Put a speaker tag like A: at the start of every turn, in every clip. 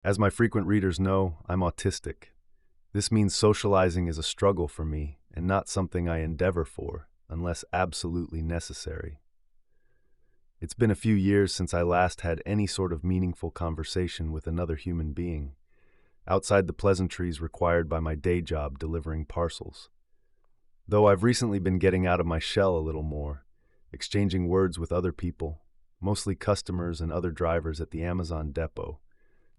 A: As my frequent readers know, I'm autistic. This means socializing is a struggle for me and not something I endeavor for unless absolutely necessary. It's been a few years since I last had any sort of meaningful conversation with another human being, outside the pleasantries required by my day job delivering parcels. Though I've recently been getting out of my shell a little more, exchanging words with other people, mostly customers and other drivers at the Amazon depot,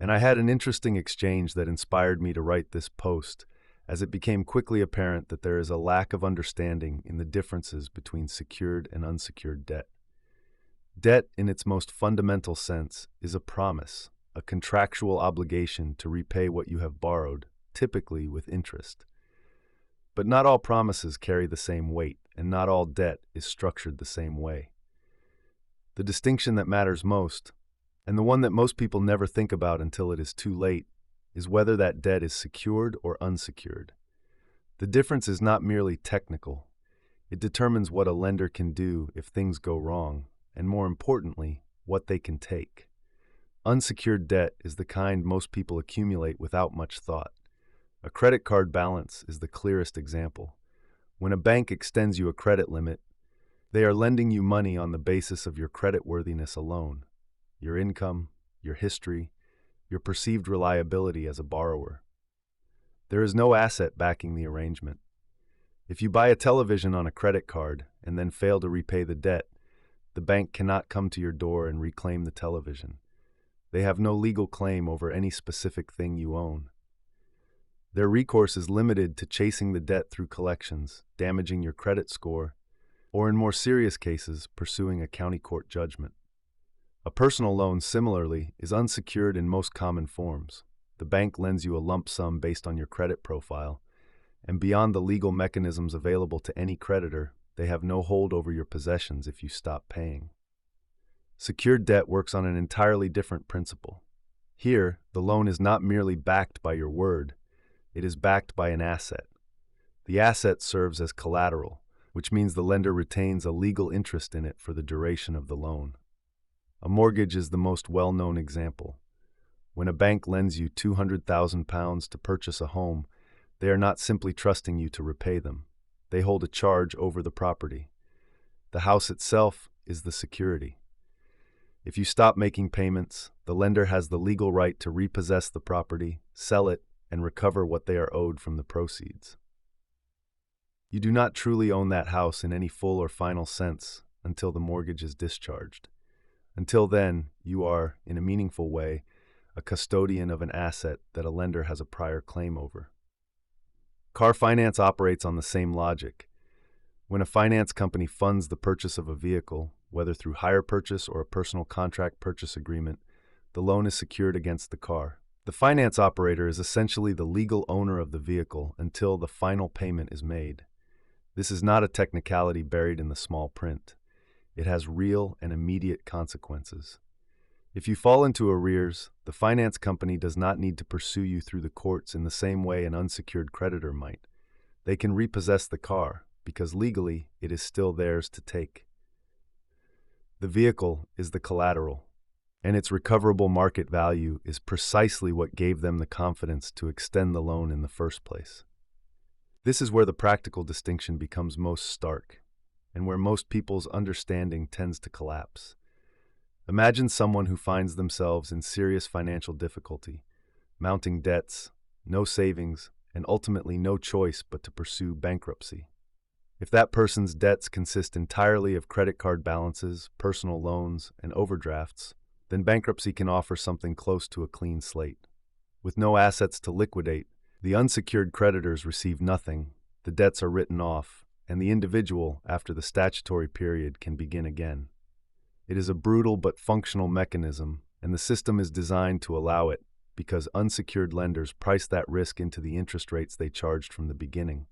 A: and I had an interesting exchange that inspired me to write this post, as it became quickly apparent that there is a lack of understanding in the differences between secured and unsecured debt. Debt, in its most fundamental sense, is a promise, a contractual obligation to repay what you have borrowed, typically with interest. But not all promises carry the same weight, and not all debt is structured the same way. The distinction that matters most, and the one that most people never think about until it is too late, is whether that debt is secured or unsecured. The difference is not merely technical. It determines what a lender can do if things go wrong, and more importantly, what they can take. Unsecured debt is the kind most people accumulate without much thought. A credit card balance is the clearest example. When a bank extends you a credit limit, they are lending you money on the basis of your creditworthiness alone, your income, your history, your perceived reliability as a borrower. There is no asset backing the arrangement. If you buy a television on a credit card and then fail to repay the debt, the bank cannot come to your door and reclaim the television. They have no legal claim over any specific thing you own. Their recourse is limited to chasing the debt through collections, damaging your credit score, or in more serious cases, pursuing a county court judgment. A personal loan, similarly, is unsecured in most common forms. The bank lends you a lump sum based on your credit profile, and beyond the legal mechanisms available to any creditor, they have no hold over your possessions if you stop paying. Secured debt works on an entirely different principle. Here, the loan is not merely backed by your word, it is backed by an asset. The asset serves as collateral, which means the lender retains a legal interest in it for the duration of the loan. A mortgage is the most well-known example. When a bank lends you £200,000 to purchase a home, they are not simply trusting you to repay them. They hold a charge over the property. The house itself is the security. If you stop making payments, the lender has the legal right to repossess the property, sell it, and recover what they are owed from the proceeds. You do not truly own that house in any full or final sense until the mortgage is discharged. Until then, you are, in a meaningful way, a custodian of an asset that a lender has a prior claim over. Car finance operates on the same logic. When a finance company funds the purchase of a vehicle, whether through hire purchase or a personal contract purchase agreement, the loan is secured against the car. The finance operator is essentially the legal owner of the vehicle until the final payment is made. This is not a technicality buried in the small print. It has real and immediate consequences. If you fall into arrears, the finance company does not need to pursue you through the courts in the same way an unsecured creditor might. They can repossess the car, because legally it is still theirs to take. The vehicle is the collateral, and its recoverable market value is precisely what gave them the confidence to extend the loan in the first place. This is where the practical distinction becomes most stark, and where most people's understanding tends to collapse. Imagine someone who finds themselves in serious financial difficulty, mounting debts, no savings, and ultimately no choice but to pursue bankruptcy. If that person's debts consist entirely of credit card balances, personal loans, and overdrafts, then bankruptcy can offer something close to a clean slate. With no assets to liquidate, the unsecured creditors receive nothing, the debts are written off, and the individual, after the statutory period, can begin again. It is a brutal but functional mechanism, and the system is designed to allow it because unsecured lenders price that risk into the interest rates they charged from the beginning.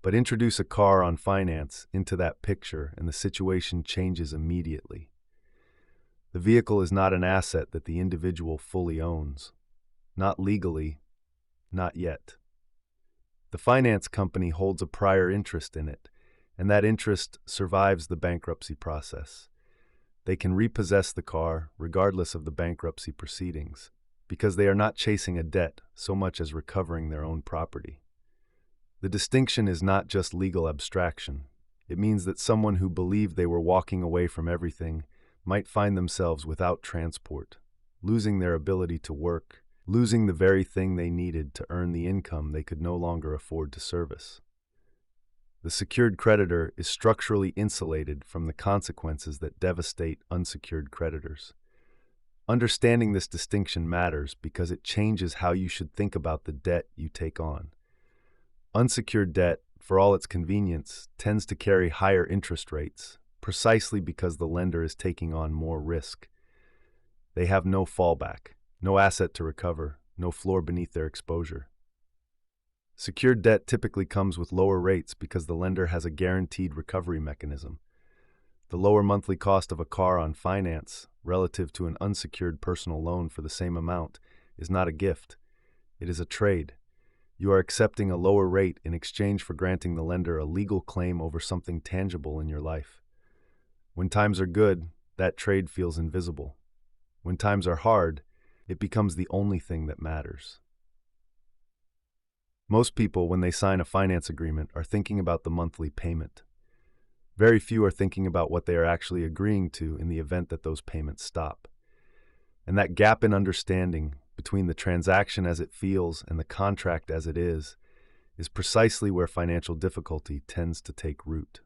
A: But introduce a car on finance into that picture and the situation changes immediately. The vehicle is not an asset that the individual fully owns. Not legally, not yet. The finance company holds a prior interest in it, and that interest survives the bankruptcy process. They can repossess the car regardless of the bankruptcy proceedings. because they are not chasing a debt so much as recovering their own property. The distinction is not just legal abstraction. It means that someone who believed they were walking away from everything might find themselves without transport, losing their ability to work, losing the very thing they needed to earn the income they could no longer afford to service. The secured creditor is structurally insulated from the consequences that devastate unsecured creditors. Understanding this distinction matters because it changes how you should think about the debt you take on. Unsecured debt, for all its convenience, tends to carry higher interest rates, precisely because the lender is taking on more risk. They have no fallback, no asset to recover, no floor beneath their exposure. Secured debt typically comes with lower rates because the lender has a guaranteed recovery mechanism. The lower monthly cost of a car on finance, relative to an unsecured personal loan for the same amount, is not a gift. It is a trade. You are accepting a lower rate in exchange for granting the lender a legal claim over something tangible in your life. When times are good, that trade feels invisible. When times are hard, it becomes the only thing that matters. Most people, when they sign a finance agreement, are thinking about the monthly payment. Very few are thinking about what they are actually agreeing to in the event that those payments stop. And that gap in understanding between the transaction as it feels and the contract as it is precisely where financial difficulty tends to take root.